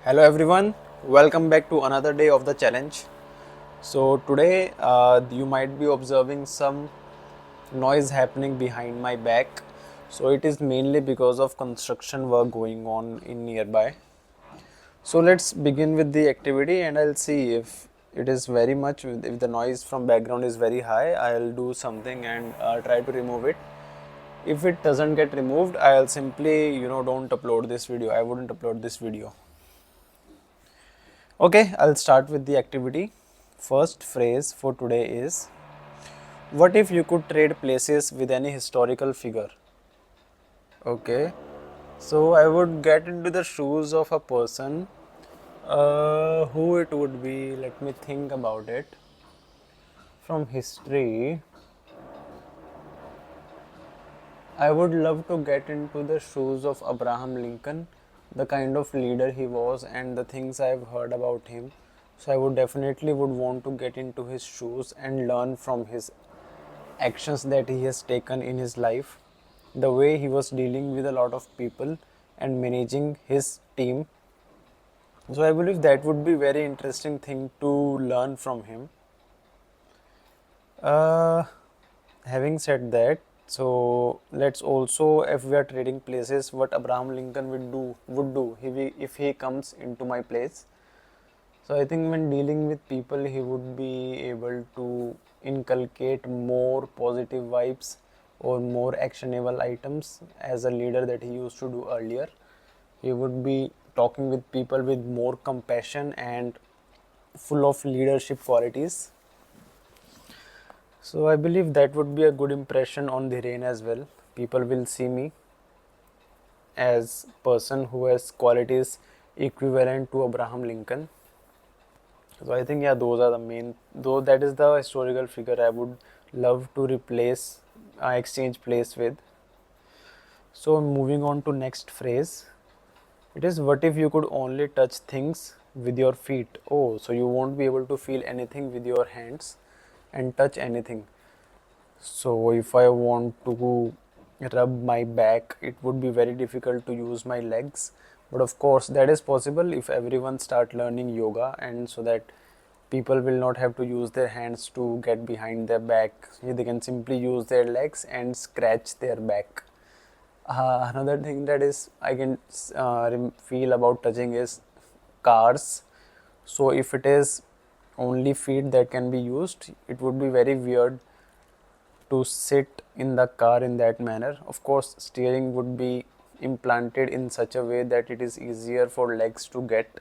Hello everyone, welcome back to another day of the challenge. So today you might be observing some noise happening behind my back. So it is mainly because of construction work going on in nearby. So let's begin with the activity and I'll see if it is very much, if the noise from background is very high, I'll do something and try to remove it. If it doesn't get removed, I'll simply, don't upload this video. I wouldn't upload this video. Okay, I'll start with the activity. First phrase for today is, what if you could trade places with any historical figure? Okay, so I would get into the shoes of a person. Who it would be? Let me think about it. From history, I would love to get into the shoes of Abraham Lincoln, the kind of leader he was and the things I've heard about him. So I would definitely would want to get into his shoes and learn from his actions that he has taken in his life, the way he was dealing with a lot of people and managing his team. So I believe that would be very interesting thing to learn from him. Uh, Having said that, so let's also, if we are trading places, what Abraham Lincoln would do if he comes into my place. So I think when dealing with people, he would be able to inculcate more positive vibes or more actionable items as a leader that he used to do earlier. He would be talking with people with more compassion and full of leadership qualities. So I believe that would be a good impression on the rain as well. People will see me as person who has qualities equivalent to Abraham Lincoln. So I think, yeah, those are the main. Though that is the historical figure I would love to replace, exchange place with. So moving on to next phrase. It is, what if you could only touch things with your feet? Oh, so you won't be able to feel anything with your hands and touch anything. So if I want to rub my back, it would be very difficult to use my legs. But of course, that is possible if everyone start learning yoga, and so that people will not have to use their hands to get behind their back. They can simply use their legs and scratch their back. Another thing that is I can feel about touching is cars. So if it is only feet that can be used, it would be very weird to sit in the car in that manner. Of course, steering would be implanted in such a way that it is easier for legs to get,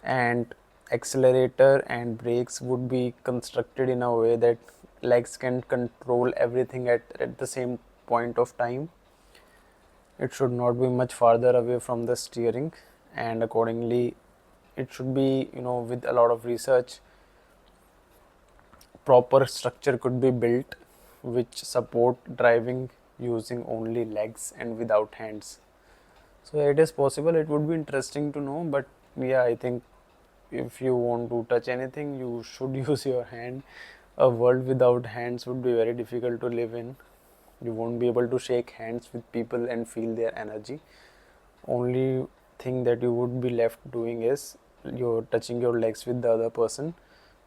and accelerator and brakes would be constructed in a way that legs can control everything at the same point of time. It should not be much farther away from the steering, and accordingly it should be, with a lot of research, proper structure could be built which support driving using only legs and without hands. So it is possible. It would be interesting to know, but yeah, I think if you want to touch anything, you should use your hand. A world without hands would be very difficult to live in. You won't be able to shake hands with people and feel their energy. Only thing that you would be left doing is you're touching your legs with the other person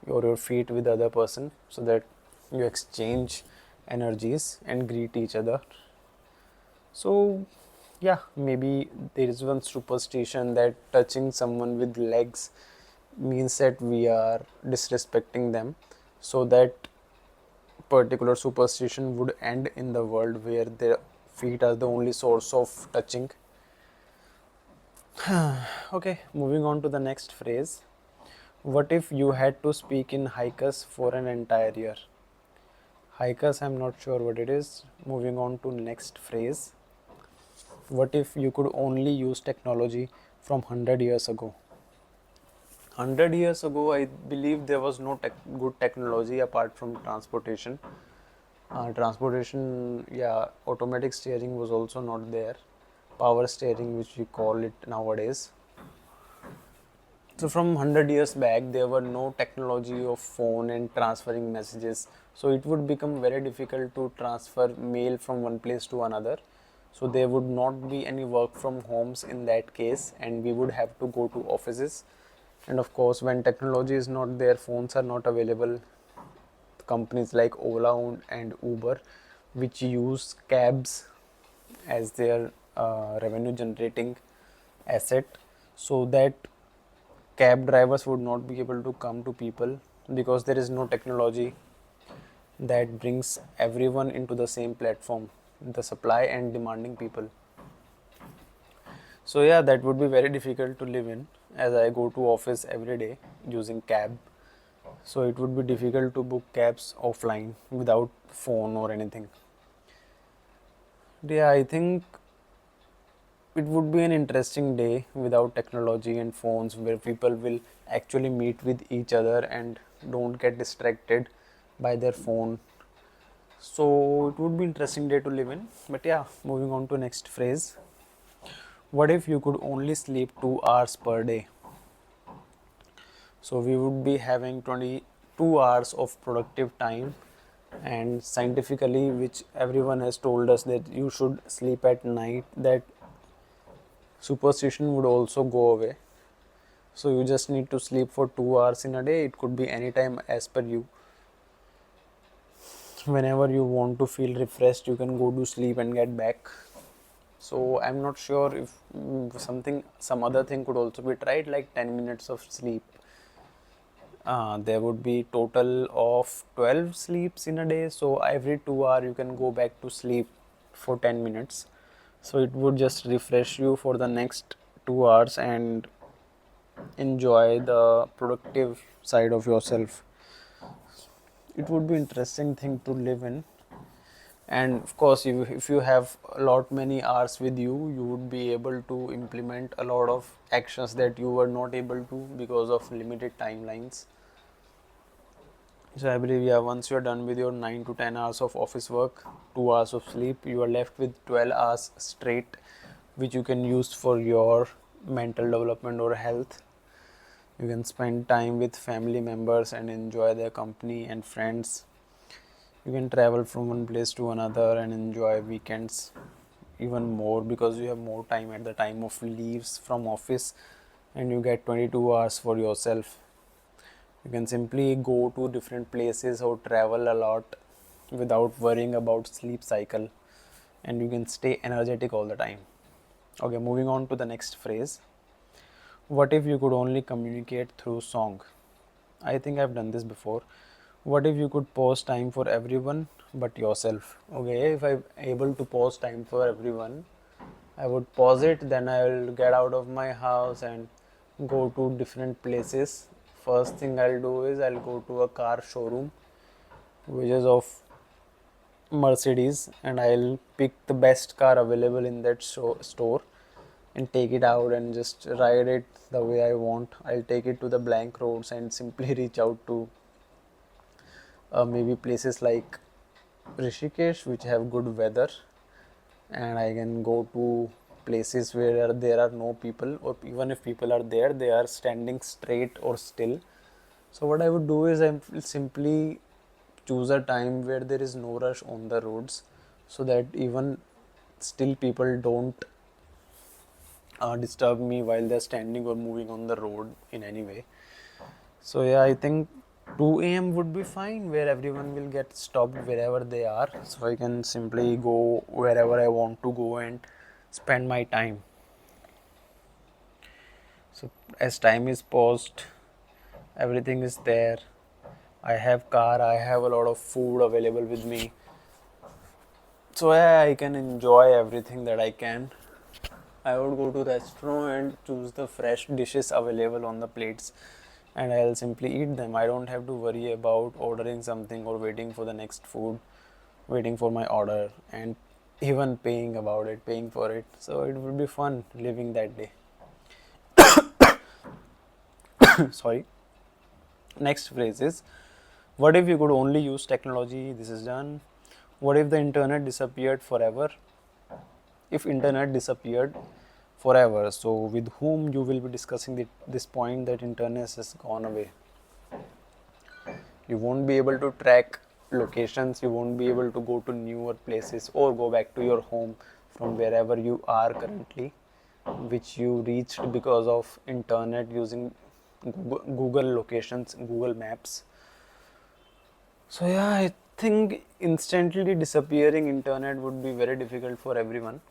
or your feet with the other person, so that you exchange energies and greet each other. So yeah, maybe there is one superstition that touching someone with legs means that we are disrespecting them. So that particular superstition would end in the world where their feet are the only source of touching. Okay, moving on to the next phrase. What if you had to speak in haikus for an entire year? Haikus, I'm not sure what it is. Moving on to next phrase. What if you could only use technology from 100 years ago? 100 years ago, I believe there was no good technology apart from transportation. Transportation, yeah, automatic steering was also not there. Power steering, which we call it nowadays. So from 100 years back, there were no technology of phone and transferring messages. So it would become very difficult to transfer mail from one place to another. So there would not be any work from homes in that case, and we would have to go to offices. And of course, when technology is not there, phones are not available, companies like Ola and Uber, which use cabs as their revenue generating asset, so that cab drivers would not be able to come to people, because there is no technology that brings everyone into the same platform, the supply and demanding people. So yeah, that would be very difficult to live in, as I go to office every day using cab. So it would be difficult to book cabs offline without phone or anything. Yeah, I think it would be an interesting day without technology and phones, where people will actually meet with each other and don't get distracted by their phone. So it would be interesting day to live in. But yeah, moving on to next phrase. What if you could only sleep 2 hours per day? So we would be having 22 hours of productive time, and scientifically, which everyone has told us that you should sleep at night, that superstition would also go away. So you just need to sleep for 2 hours in a day. It could be anytime as per you. Whenever you want to feel refreshed, you can go to sleep and get back. So I'm not sure if some other thing could also be tried, like 10 minutes of sleep. There would be total of 12 sleeps in a day. So every 2 hours you can go back to sleep for 10 minutes. So it would just refresh you for the next 2 hours and enjoy the productive side of yourself. It would be interesting thing to live in. And of course, if you have a lot many hours with you, you would be able to implement a lot of actions that you were not able to because of limited timelines. So I believe, yeah, once you're done with your 9 to 10 hours of office work, 2 hours of sleep, you are left with 12 hours straight, which you can use for your mental development or health. You can spend time with family members and enjoy their company and friends. You can travel from one place to another and enjoy weekends even more, because you have more time at the time of leaves from office, and you get 22 hours for yourself. You can simply go to different places or travel a lot without worrying about sleep cycle, and you can stay energetic all the time. Okay, moving on to the next phrase. What if you could only communicate through song? I think I've done this before. What if you could pause time for everyone but yourself? Okay, if I'm able to pause time for everyone, I would pause it, then I'll get out of my house and go to different places. First thing I'll do is I'll go to a car showroom which is of Mercedes, and I'll pick the best car available in that store and take it out and just ride it the way I want. I'll take it to the blank roads and simply reach out to maybe places like Rishikesh, which have good weather, and I can go to places where there are no people, or even if people are there, they are standing straight or still. So what I would do is I will simply choose a time where there is no rush on the roads, so that even still people don't disturb me while they're standing or moving on the road in any way. So yeah, I think 2 a.m. would be fine, where everyone will get stopped wherever they are. So I can simply go wherever I want to go and spend my time. So as time is paused, everything is there. I have car, I have a lot of food available with me. So yeah, I can enjoy everything that I can. I would go to restaurant and choose the fresh dishes available on the plates, and I'll simply eat them. I don't have to worry about ordering something or waiting for the next food, waiting for my order, and even paying for it. So it would be fun living that day. Sorry. Next phrase is, what if you could only use technology? This is done. What if the internet disappeared forever? If internet disappeared forever, so with whom you will be discussing this point that internet has gone away? You won't be able to track locations, you won't be able to go to newer places or go back to your home from wherever you are currently, which you reached because of internet using Google locations, Google Maps. So yeah, I think instantly disappearing internet would be very difficult for everyone.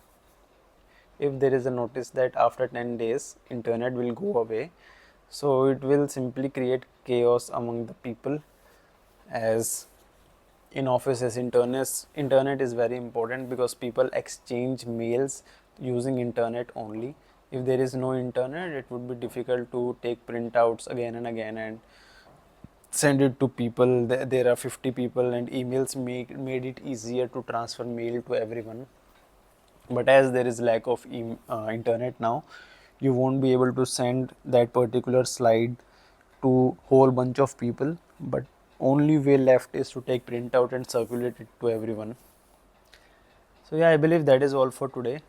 If there is a notice that after 10 days internet will go away, so it will simply create chaos among the people, as in offices internet is very important because people exchange mails using internet only. If there is no internet, it would be difficult to take printouts again and again and send it to people. There are 50 people and emails made it easier to transfer mail to everyone. But as there is lack of internet now, you won't be able to send that particular slide to whole bunch of people, but only way left is to take printout and circulate it to everyone. So yeah, I believe that is all for today.